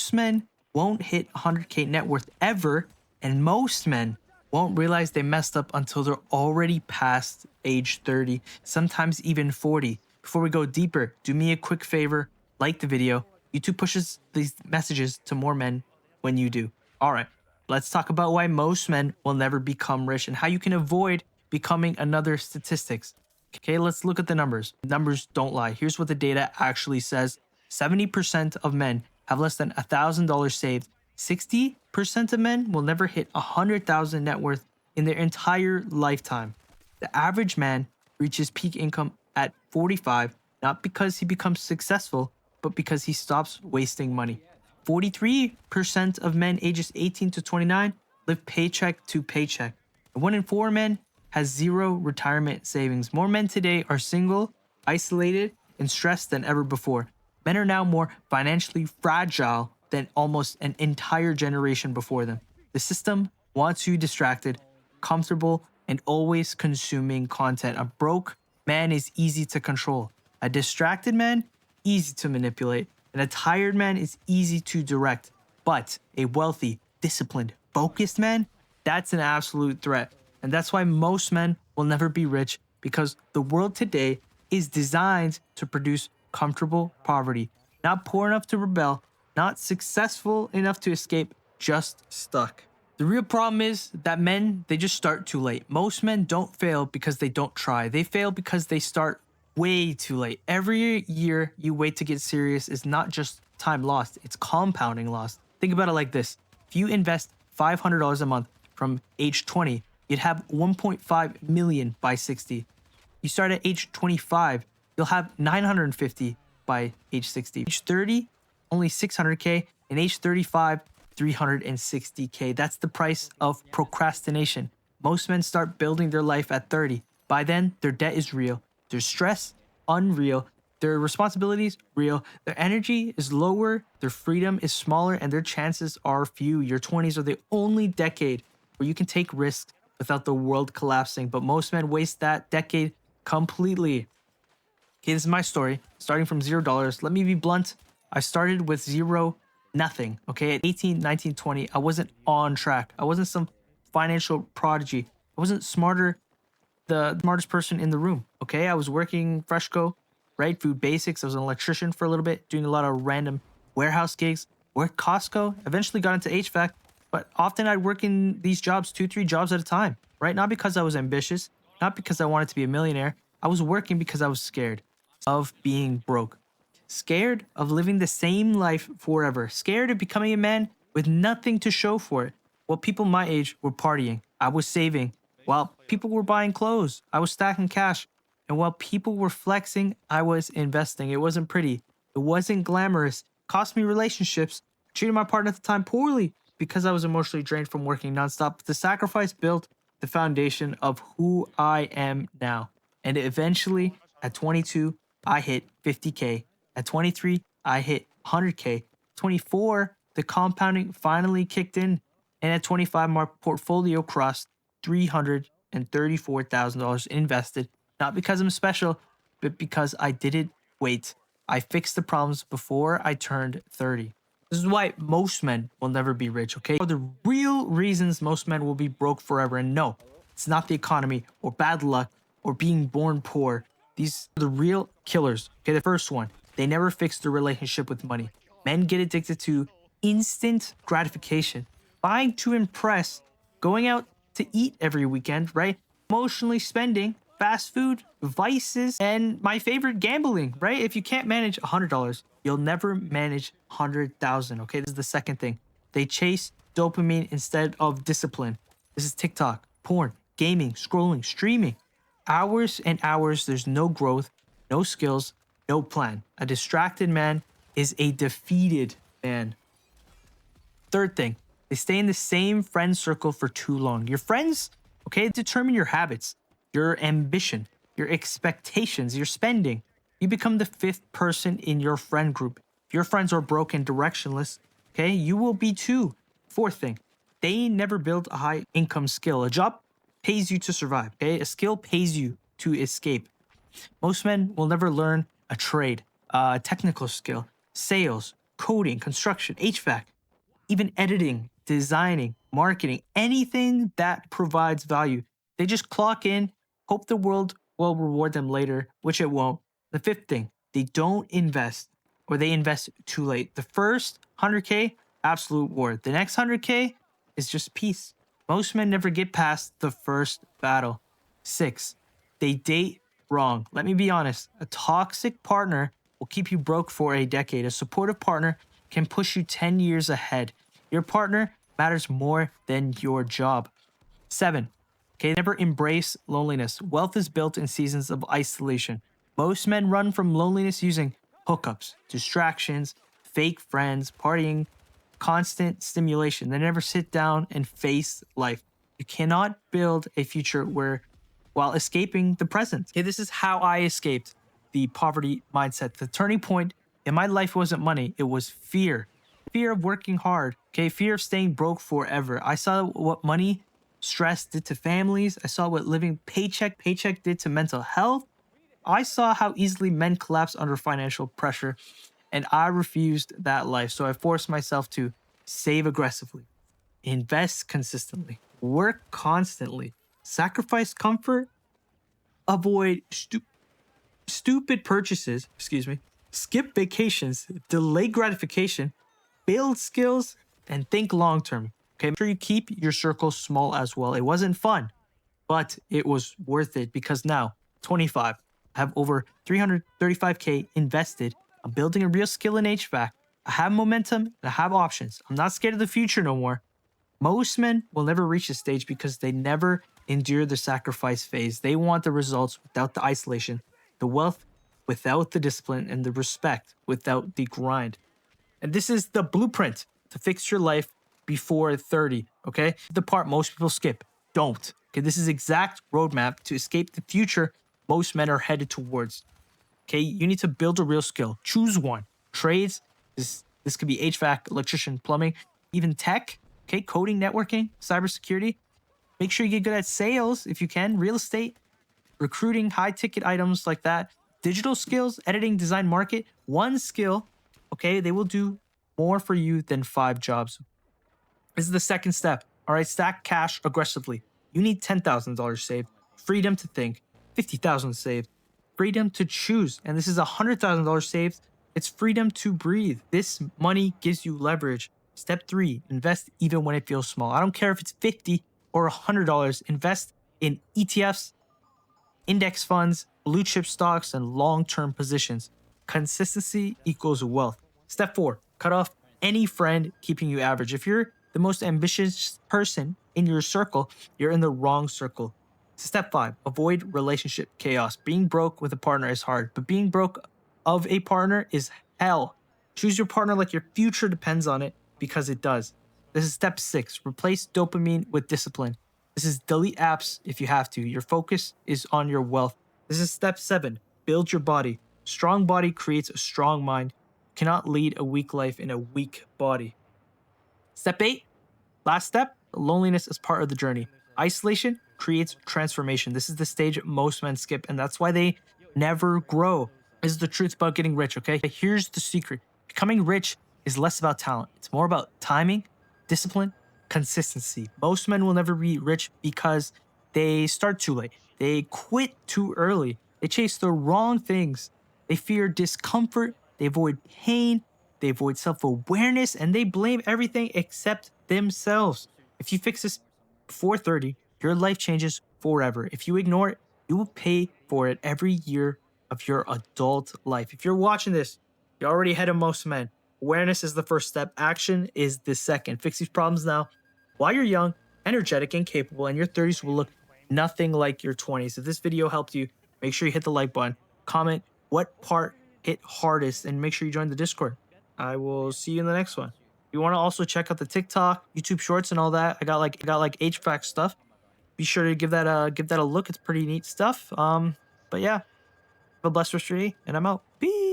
most men won't hit 100K net worth ever, and most men won't realize they messed up until they're already past age 30, sometimes even 40. Before we go deeper, do me a quick favor, like the video. YouTube pushes these messages to more men when you do. All right, let's talk about why most men will never become rich and how you can avoid becoming another statistics. Okay, let's look at the numbers. Numbers don't lie. Here's what the data actually says. 70% of men have less than $1,000 saved. 60% of men will never hit 100,000 net worth in their entire lifetime. The average man reaches peak income at 45, not because he becomes successful, but because he stops wasting money. 43% of men ages 18 to 29 live paycheck to paycheck. And 1 in 4 men has zero retirement savings. More men today are single, isolated, and stressed than ever before. Men are now more financially fragile than almost an entire generation before them. The system wants you distracted, comfortable, and always consuming content. A broke man is easy to control. A distracted man, easy to manipulate. And a tired man is easy to direct. But a wealthy, disciplined, focused man, that's an absolute threat. And that's why most men will never be rich, because the world today is designed to produce comfortable poverty. Not poor enough to rebel, not successful enough to escape, just stuck. The real problem is that men, they just start too late. Most men don't fail because they don't try. They fail because they start way too late. Every year you wait to get serious is not just time lost, it's compounding loss. Think about it like this. If you invest $500 a month from age 20, you'd have 1.5 million by 60. You start at age 25, you'll have 950 by age 60. Age 30, only 600K, and age 35, 360K. That's the price of procrastination. Most men start building their life at 30. By then, their debt is real. Their stress, unreal. Their responsibilities, real. Their energy is lower, their freedom is smaller, and their chances are few. Your 20s are the only decade where you can take risks without the world collapsing, but most men waste that decade completely. Okay, this is my story, starting from $0. Let me be blunt. I started with zero, nothing. Okay, at 18, 19, 20, I wasn't on track. I wasn't some financial prodigy. I wasn't the smartest person in the room. Okay, I was working Freshco, right? Food basics. I was an electrician for a little bit, doing a lot of random warehouse gigs. Worked Costco, eventually got into HVAC. But often I'd work in these jobs, 2-3 jobs at a time, right? Not because I was ambitious, not because I wanted to be a millionaire. I was working because I was scared of being broke, scared of living the same life forever, scared of becoming a man with nothing to show for it. While people my age were partying, I was saving. While people were buying clothes, I was stacking cash. And while people were flexing, I was investing. It wasn't pretty. It wasn't glamorous. Cost me relationships. Treated my partner at the time poorly, because I was emotionally drained from working nonstop. The sacrifice built the foundation of who I am now. And eventually, at 22, I hit 50K. At 23, I hit 100K. 24, the compounding finally kicked in. And at 25, my portfolio crossed $334,000 invested. Not because I'm special, but because I didn't wait. I fixed the problems before I turned 30. This is why most men will never be rich, okay? The real reasons most men will be broke forever. And no, it's not the economy or bad luck or being born poor. These are the real killers. Okay, the first one, they never fix their relationship with money. Men get addicted to instant gratification, buying to impress, going out to eat every weekend, right? Emotionally spending, fast food, vices, and my favorite, gambling, right? If you can't manage $100, you'll never manage 100,000. Okay, this is the second thing. They chase dopamine instead of discipline. This is TikTok, porn, gaming, scrolling, streaming. Hours and hours, there's no growth, no skills, no plan. A distracted man is a defeated man. Third thing, they stay in the same friend circle for too long. Your friends, okay, determine your habits, your ambition, your expectations, your spending. You become the fifth person in your friend group. If your friends are broke and directionless, okay, you will be too. Fourth thing, they never build a high income skill. A job pays you to survive, okay? A skill pays you to escape. Most men will never learn a trade, a technical skill, sales, coding, construction, HVAC, even editing, designing, marketing, anything that provides value. They just clock in, hope the world will reward them later, which it won't. The fifth thing, they don't invest or they invest too late. The first 100K, absolute war. The next 100K is just peace. Most men never get past the first battle. Six, they date wrong. Let me be honest. A toxic partner will keep you broke for a decade. A supportive partner can push you 10 years ahead. Your partner matters more than your job. Seven, okay, never embrace loneliness. Wealth is built in seasons of isolation. Most men run from loneliness using hookups, distractions, fake friends, partying, constant stimulation. They never sit down and face life. You cannot build a future while escaping the present. Okay, this is how I escaped the poverty mindset. The turning point in my life wasn't money, it was fear. Fear of working hard, okay? Fear of staying broke forever. I saw what money stress did to families. I saw what living paycheck did to mental health. I saw how easily men collapse under financial pressure, and I refused that life. So I forced myself to save aggressively, invest consistently, work constantly, sacrifice comfort, avoid stupid purchases, skip vacations, delay gratification, build skills, and think long term. Okay, make sure you keep your circle small as well. It wasn't fun, but it was worth it because now, 25, I have over 335K invested. I'm building a real skill in HVAC. I have momentum and I have options. I'm not scared of the future no more. Most men will never reach this stage because they never endure the sacrifice phase. They want the results without the isolation, the wealth without the discipline, and the respect without the grind. And this is the blueprint to fix your life before 30, okay? The part most people skip. Don't. Okay, this is exact roadmap to escape the future most men are headed towards. Okay, you need to build a real skill. Choose one. Trades, this could be HVAC, electrician, plumbing, even tech, okay, coding, networking, cybersecurity. Make sure you get good at sales if you can, real estate, recruiting, high ticket items like that, digital skills, editing, design, market. One skill, okay, they will do more for you than 5 jobs. This is the second step. All right, stack cash aggressively. You need $10,000 saved, freedom to think, 50,000 saved, freedom to choose, and this is $100,000 saved. It's freedom to breathe. This money gives you leverage. Step 3, invest even when it feels small. I don't care if it's $50 or $100. Invest in ETFs, index funds, blue chip stocks, and long-term positions. Consistency equals wealth. Step 4, cut off any friend keeping you average. If you're the most ambitious person in your circle, you're in the wrong circle. Step 5, avoid relationship chaos. Being broke with a partner is hard, but being broke of a partner is hell. Choose your partner like your future depends on it, because it does. This is step 6, replace dopamine with discipline. This is delete apps if you have to. Your focus is on your wealth. This is step 7, build your body. Strong body creates a strong mind. You cannot lead a weak life in a weak body. Step 8, last step, loneliness is part of the journey. Isolation creates transformation. This is the stage most men skip, and that's why they never grow. This is the truth about getting rich, okay? Here's the secret. Becoming rich is less about talent. It's more about timing, discipline, consistency. Most men will never be rich because they start too late. They quit too early. They chase the wrong things. They fear discomfort. They avoid pain. They avoid self-awareness, and they blame everything except themselves. If you fix this before 30, your life changes forever. If you ignore it, you will pay for it every year of your adult life. If you're watching this, you're already ahead of most men. Awareness is the first step. Action is the second. Fix these problems now while you're young, energetic, and capable, and your 30s will look nothing like your 20s. If this video helped you, make sure you hit the like button, comment what part hit hardest, and make sure you join the Discord. I will see you in the next one. You want to also check out the TikTok, YouTube Shorts, and all that. I got like HVAC stuff. Be sure to give that a look. It's pretty neat stuff. But yeah, have a blessed rest of your day, and I'm out. Peace.